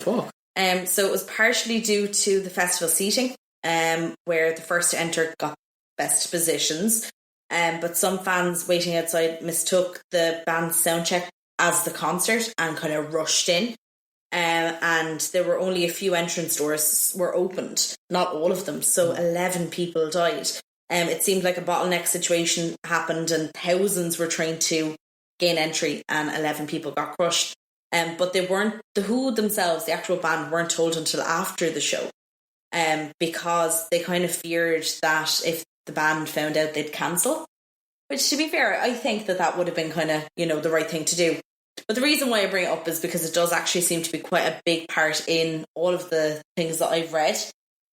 Fuck. So it was partially due to the festival seating, where the first to enter got best positions. But some fans waiting outside mistook the band's soundcheck as the concert and kind of rushed in. And there were only a few entrance doors were opened, not all of them. So 11 people died. It seemed like a bottleneck situation happened and thousands were trying to gain entry and 11 people got crushed. But they weren't, the Who themselves, the actual band, weren't told until after the show, because they kind of feared that if the band found out, they'd cancel. Which, to be fair, I think that would have been kind of, the right thing to do. But the reason why I bring it up is because it does actually seem to be quite a big part in all of the things that I've read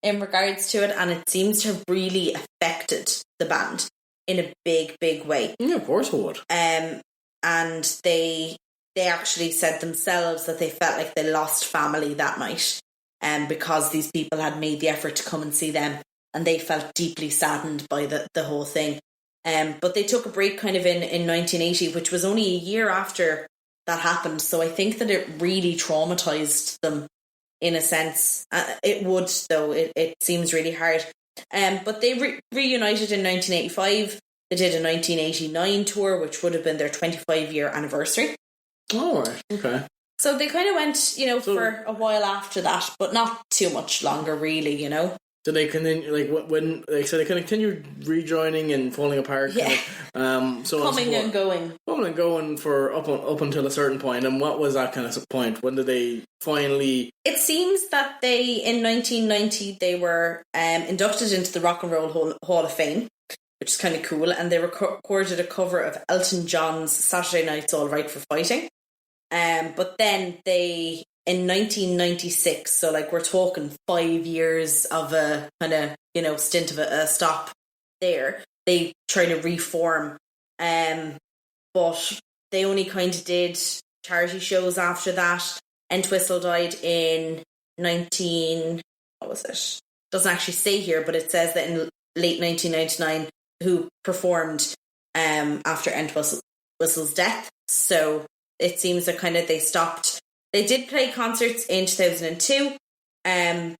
in regards to it, and it seems to have really affected the band in a big, big way. Yeah, of course it would. And they actually said themselves that they felt like they lost family that night, because these people had made the effort to come and see them, and they felt deeply saddened by the whole thing. But they took a break kind of in 1980, which was only a year after that happened. So I think that it really traumatized them in a sense. It would, though. It seems really hard. But they reunited in 1985. They did a 1989 tour, which would have been their 25-year anniversary. Oh, right. Okay. So they kind of went, for a while after that, but not too much longer, really, Did they continue, so they continued rejoining and falling apart? Yeah. So Coming and going. Coming and going for up until a certain point. And what was that kind of point? When did they finally... It seems that in 1990, they were inducted into the Rock and Roll Hall of Fame, which is kind of cool. And they recorded a cover of Elton John's Saturday Night's All Right for Fighting. But then in 1996, so we're talking 5 years of a kind of, stint of a stop there, they tried to reform. But they only kind of did charity shows after that. Entwistle died in what was it? Doesn't actually say here, but it says that in late 1999, Who performed after Entwistle's death. So it seems that kind of they stopped. They did play concerts in 2002,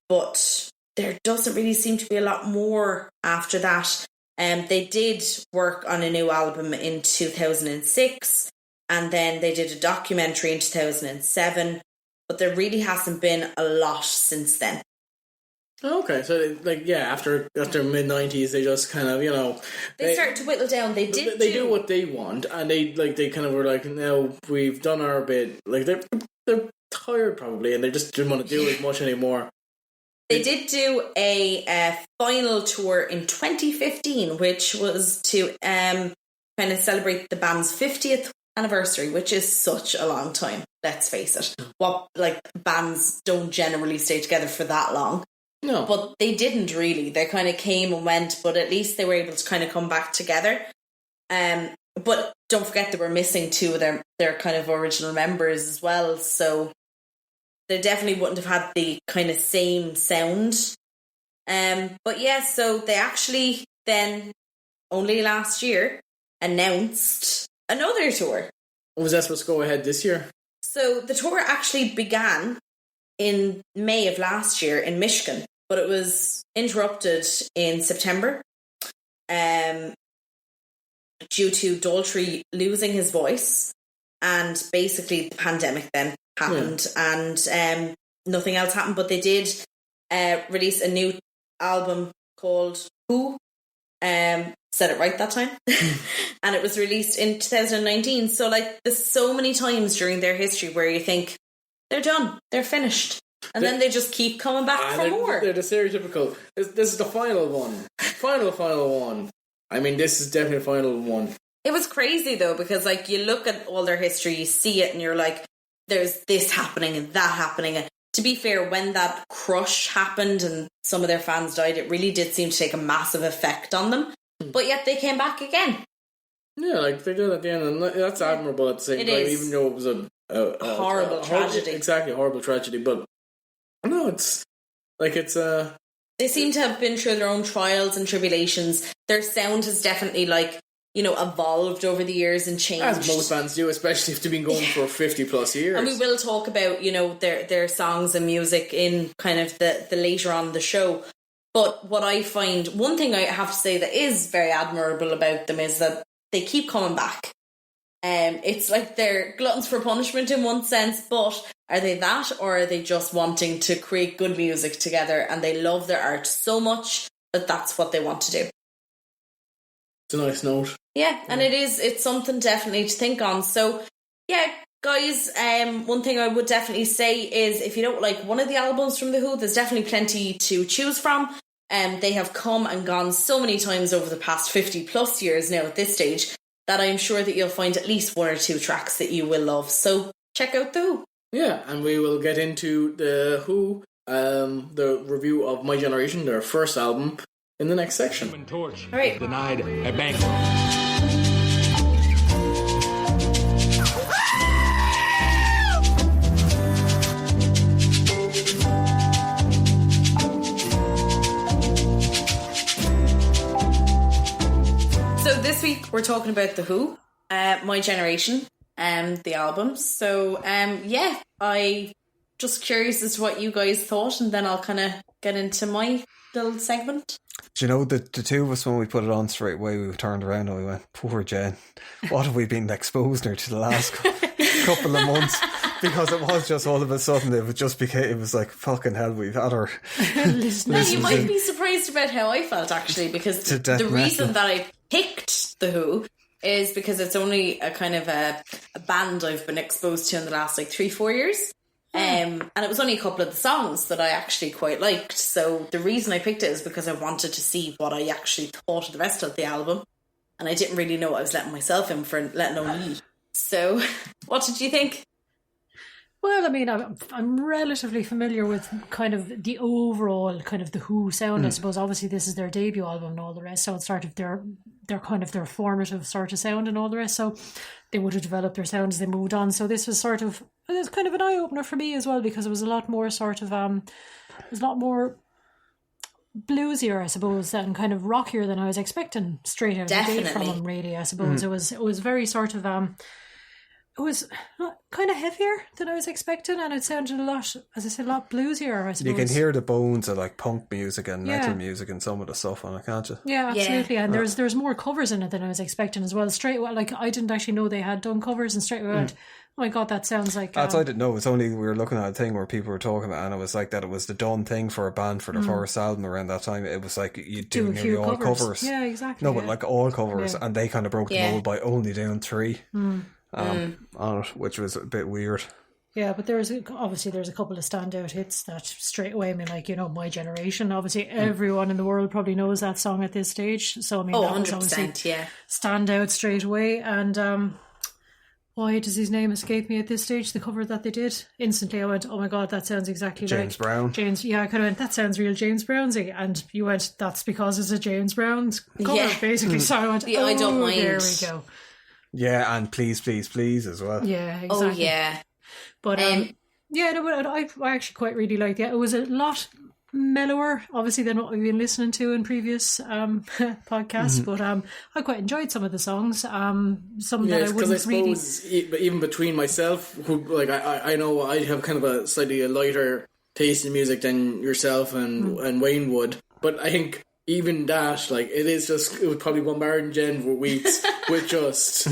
but there doesn't really seem to be a lot more after that. They did work on a new album in 2006, and then they did a documentary in 2007, but there really hasn't been a lot since then. Okay, so after mid-90s, they just kind of they start to whittle down. They do what they want, and they kind of were like, now we've done our bit. They're tired probably, and they just didn't want to do as much anymore. They did do a final tour in 2015, which was to kind of celebrate the band's 50th anniversary, which is such a long time. Let's face it. Bands don't generally stay together for that long. No. But they didn't really. They kind of came and went, but at least they were able to kind of come back together. But don't forget they were missing two of their kind of original members as well. So they definitely wouldn't have had the kind of same sound. But yeah, so they actually then, only last year, announced another tour. Was that supposed to go ahead this year? So the tour actually began in May of last year in Michigan, but it was interrupted in September due to Daltrey losing his voice, and basically the pandemic then happened, and nothing else happened. But they did release a new album called Who. Said it right that time. And it was released in 2019. So there's so many times during their history where you think they're done, they're finished, and then they just keep coming back for more. They're the stereotypical. This is the final one. Final one. I mean, this is definitely the final one. It was crazy though, because you look at all their history, you see it, and you're like, there's this happening and that happening. And to be fair, when that crush happened and some of their fans died, it really did seem to take a massive effect on them. But yet they came back again. Yeah, they did at the end, and that's admirable at the same time, even though it was a horrible tragedy. Exactly, a horrible tragedy. But no, it's they seem to have been through their own trials and tribulations. Their sound has definitely evolved over the years and changed. As most bands do, especially if they've been going for 50 plus years. And we will talk about, their songs and music in kind of the later on the show. But what I find, one thing I have to say that is very admirable about them is that they keep coming back. It's like they're gluttons for punishment in one sense, but are they that, or are they just wanting to create good music together and they love their art so much that that's what they want to do? It's a nice note. Yeah, and it's something definitely to think on. So, yeah, guys, one thing I would definitely say is if you don't like one of the albums from The Who, there's definitely plenty to choose from. They have come and gone so many times over the past 50 plus years now at this stage that I'm sure that you'll find at least one or two tracks that you will love. So check out The Who. Yeah, and we will get into The Who, the review of My Generation, their first album, in the next section. Torch. All right. Denied a bank. So this week we're talking about The Who, My Generation, the album. So I just curious as to what you guys thought, and then I'll kind of get into my little segment. Do you know, the two of us, when we put it on straight away, we turned around and we went, poor Jen, what have we been exposed her to the last couple of months? Because it was just all of a sudden, it was like, fucking hell, we've had her. Now, you might be surprised about how I felt, actually, because the reason that I picked The Who is because it's only a kind of a band I've been exposed to in the last 3-4 years. And it was only a couple of the songs that I actually quite liked. So the reason I picked it is because I wanted to see what I actually thought of the rest of the album. And I didn't really know what I was letting myself in for, let alone you. So what did you think? Well, I mean, I'm relatively familiar with kind of the overall kind of The Who sound. I suppose obviously this is their debut album and all the rest, so it's sort of their kind of their formative sort of sound and all the rest. So they would have developed their sound as they moved on. So this was it was kind of an eye opener for me as well, because it was a lot more sort of it was a lot more bluesier, I suppose, and kind of rockier than I was expecting straight out of the gate from them. Really, I suppose it was very sort of it was kind of heavier than I was expecting, and it sounded a lot, as I said, a lot bluesier, I suppose. You can hear the bones of punk music and metal music and some of the stuff on it, can't you? Yeah, absolutely. Yeah. And there's more covers in it than I was expecting as well. Straight away, I didn't actually know they had done covers, and straight away I went, oh my god, that sounds like... That's I didn't know. It's only we were looking at a thing where people were talking about, and it was like that it was the done thing for a band for their first album around that time. It was like you do nearly all covers. Yeah, exactly. No, but all covers, and they kind of broke the mold by only doing 3. On it, which was a bit weird. Yeah, but there's a couple of standout hits that straight away, I mean, My Generation, obviously everyone in the world probably knows that song at this stage, so I mean, that was obviously stand out straight away. And why does his name escape me at this stage? The cover that they did, instantly I went, oh my god, that sounds exactly like James Brown. I kind of went, that sounds real James Brownsy, and you went, that's because it's a James Brown's cover, basically. So I went, I don't mind. There we go. Yeah, and Please, Please, Please as well. Yeah, exactly. Oh, yeah. But, I actually quite really liked it. It was a lot mellower, obviously, than what we've been listening to in previous podcasts, but I quite enjoyed some of the songs. Some that I wouldn't suppose, even between myself, who, I know I have kind of a slightly lighter taste in music than yourself and Wayne would, but I think... even that, it would probably bombard Jen for weeks with just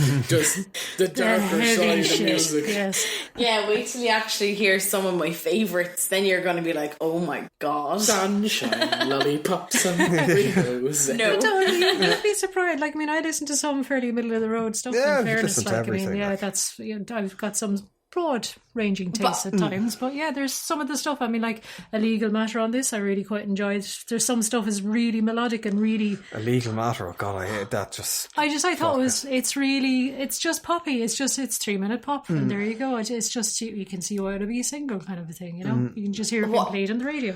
the darker side of music. Yes. Yeah, wait till you actually hear some of my favourites, then you're going to be like, oh my god. Sunshine, lollipops and rainbows. No. You'd be surprised. I listen to some fairly middle of the road stuff, in fairness. That's, I've got some broad ranging tastes at times, but there's some of the stuff, A Legal Matter on this I really quite enjoyed. There's some stuff is really melodic and really... A Legal Matter, oh god, I hate that. I thought it's just poppy, it's 3-minute pop, and there you go. It's just, you can see why it'll be a single kind of a thing, you can just hear it being played on the radio.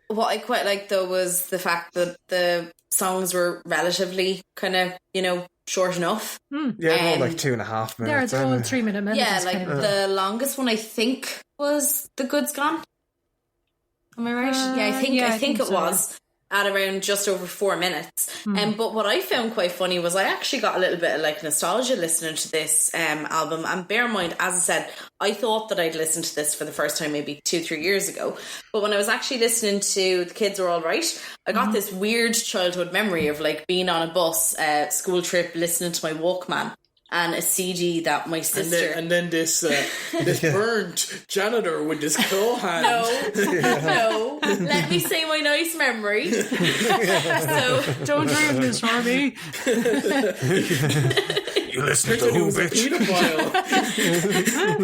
What I quite liked though was the fact that the songs were relatively kind of, short enough. Yeah, more 2.5 minutes. They're all 3-minute minutes. Yeah, the longest one I think was The Good's Gone. Am I right? I think it was. at around just over 4 minutes. But what I found quite funny was I actually got a little bit of like nostalgia listening to this album. And bear in mind, as I said, I thought that I'd listened to this for the first time maybe 2-3 years ago. But when I was actually listening to The Kids Are All Right, I got this weird childhood memory of like being on a bus, school trip, listening to my Walkman. And a CD that my sister... And then this burnt janitor with his claw hand. No. Let me say my nice memory. So don't ruin this for me. You listen to who, bitch?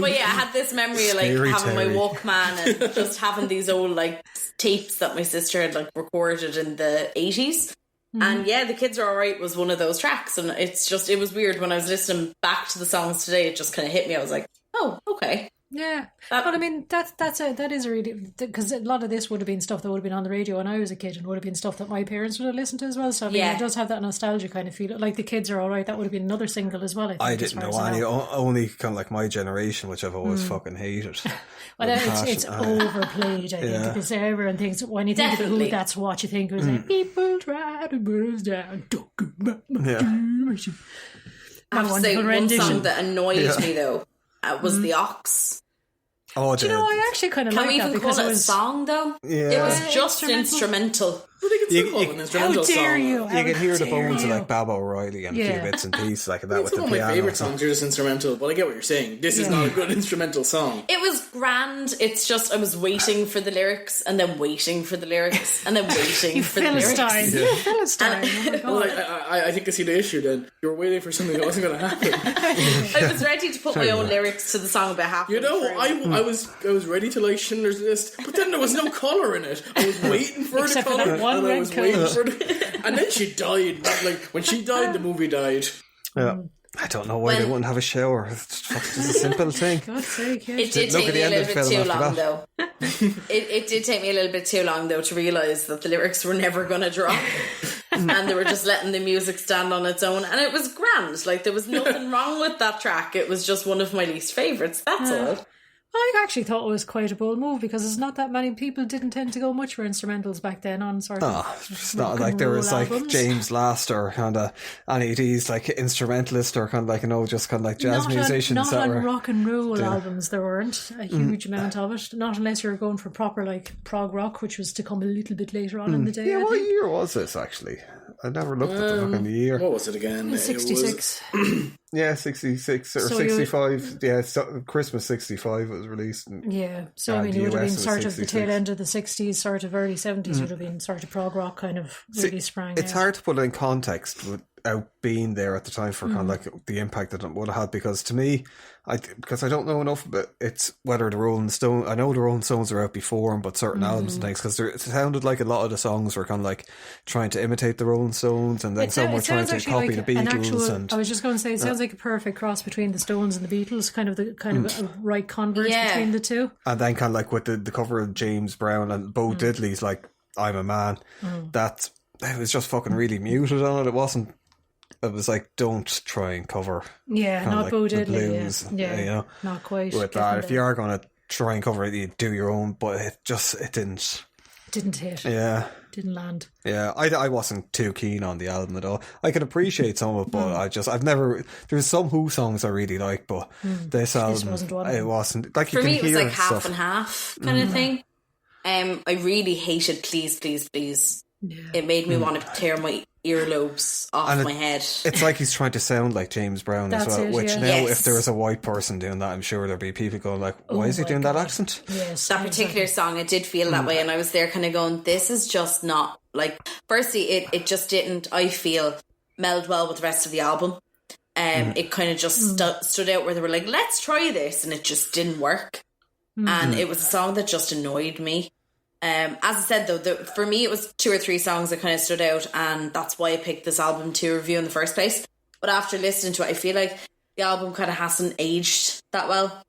But yeah, I had this memory of like having my Walkman and just having these old like tapes that my sister had like recorded in the 80s. And yeah, The Kids Are All Right was one of those tracks, and it was weird when I was listening back to the songs today. It just kind of hit me. I was like, oh, okay. Yeah, but I mean that is a really, because a lot of this would have been stuff that would have been on the radio when I was a kid, and would have been stuff that my parents would have listened to as well. So I mean, it does have that nostalgia kind of feel. Like The Kids Are All Right, that would have been another single as well. I didn't know any, only kind of like my generation, which I've always fucking hated. Well, it's overplayed. I think because everyone thinks when you think of who, that's what you think. It was like people try to put us down. I have to say, one song that annoyed me though was The Ox. Oh, do you know, I actually kind of like that. Can we even call it a song though? Yeah. It was just instrumental. I think it's still an instrumental song. How dare you? You can hear the bones of like Bob O'Reilly and a few bits and pieces like that with the piano. Some of my favourite songs are just instrumental, but I get what you're saying. This is not a good instrumental song. It was grand. It's just I was waiting for the lyrics and then waiting for the lyrics and then waiting for the lyrics. You Philistine. Oh my God. I think I see the issue then. You were waiting for something that wasn't going to happen. I was ready to put my own lyrics to the song about halfway through. I was ready to like Schindler's List, but then there was no colour in it. I was waiting for the colour, and I was waiting for the... And then she died. Like, when she died, the movie died. Yeah. I don't know why they wouldn't have a shower. It's just a simple thing. God's sake, yeah. It did take me a little bit too long, though. It did take me a little bit too long, though, to realise that the lyrics were never going to drop. And they were just letting the music stand on its own. And it was grand. Like, there was nothing wrong with that track. It was just one of my least favourites. That's all. I actually thought it was quite a bold move because it's not that many people didn't tend to go much for instrumentals back then on sort of. It's not like there was like albums. James Last or kind of any of these like instrumentalists or kind of like, you know, just kind of like jazz musicians. Not on rock and roll albums, there weren't a huge amount of it. Not unless you were going for proper like prog rock, which was to come a little bit later on in the day. Yeah, what year was this actually? I never looked at the fucking year. What was it again? 66. Yeah, 66 or so 65. Yeah, Christmas 65 it was released. So I mean, it would have been sort of the tail end of the 60s, sort of early 70s would have been sort of prog rock kind of really sprang It's hard to put it in context without being there at the time for kind of like the impact that it would have had, because to me, because I don't know enough about it's whether the Rolling Stones, I know the Rolling Stones were out before them, but certain albums and things, because it sounded like a lot of the songs were kind of like trying to imitate the Rolling Stones, and then some were trying to copy the Beatles. I was just going to say, it sounds like a perfect cross between the Stones and the Beatles, kind of a right converse between the two. And then kind of like with the cover of James Brown and Bo Diddley's like I'm a Man, that it was just fucking really muted on it. It was like, don't try and cover. Yeah, not like Bo Diddley. Blues, yeah, you know, not quite. With that, if you are going to try and cover it, you do your own. But it didn't. Didn't hit. Yeah. Didn't land. Yeah, I wasn't too keen on the album at all. I can appreciate some of it, but I've never. There's some Who songs I really like, but this album, wasn't one of them. It wasn't. Like, for you me, can it was hear like half stuff. and half kind of thing. I really hated Please, Please, Please. Yeah. It made me want to tear my earlobes off my head. It's like he's trying to sound like James Brown as well, which now Yes. if there was a white person doing that, I'm sure there'd be people going like, why is he doing that accent? Yes, that particular song, it did feel that way, and I was there kind of going, this is just not, like, firstly, it just didn't, I feel, meld well with the rest of the album. It kind of just stood out where they were like, let's try this, and it just didn't work. And it was a song that just annoyed me. As I said, though, for me it was 2 or 3 songs that kind of stood out, and that's why I picked this album to review in the first place. But after listening to it, I feel like the album kind of hasn't aged that well.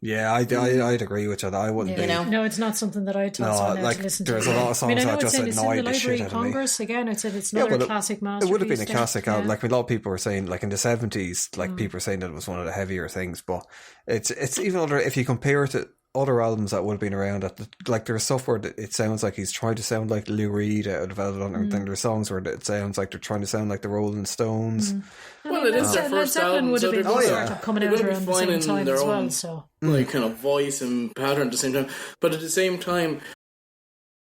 Yeah, I'd agree with you. I wouldn't be. No, it's not something that I'd toss on there to listen to. There's a lot of songs that just annoy the shit out of me. It's in the Library of Congress again. It's another classic masterpiece. It would have been a classic album. Like a lot of people were saying, like in the 70s, like people were saying that it was one of the heavier things. But it's even older if you compare it to other albums that would have been around at like there's stuff where it sounds like he's trying to sound like Lou Reed out of Velvet Underground, and there's songs where it sounds like they're trying to sound like the Rolling Stones. Well, it is their first album, would have been so sort of coming out around the same time as well. So like kind of voice and pattern at the same time, but at the same time,